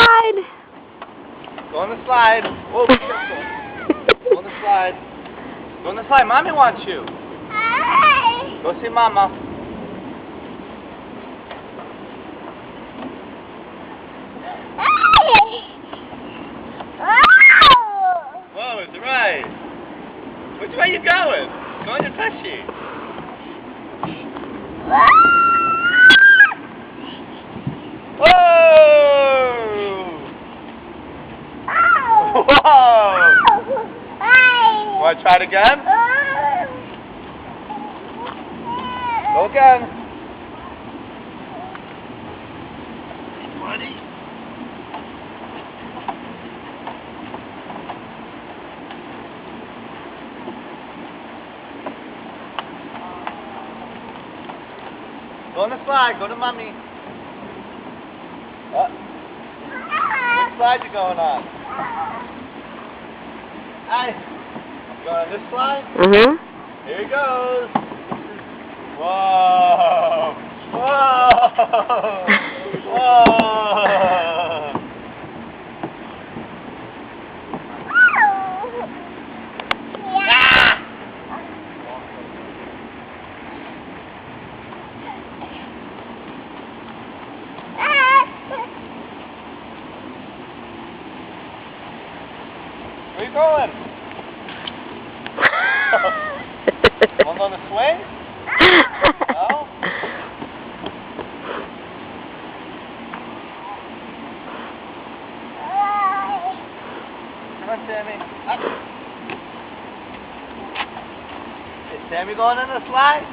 slide. Go on the slide. Whoa, be careful. Go on the slide. Go on the slide. Mommy wants you. Go see Mama. Whoa, it's right. Which way you going? Go on your tushy. Whoa! Whoa! Want to try it again? Go again. Ready? Go on the slide. Go to Mommy. What slide you going on? Hi. Going on this slide? Mm-hmm. Here he goes. Whoa! Whoa! Whoa! Ah! Where you going? Want on the swing? No? Come on, Sammy. Up. Is Sammy going on the slide?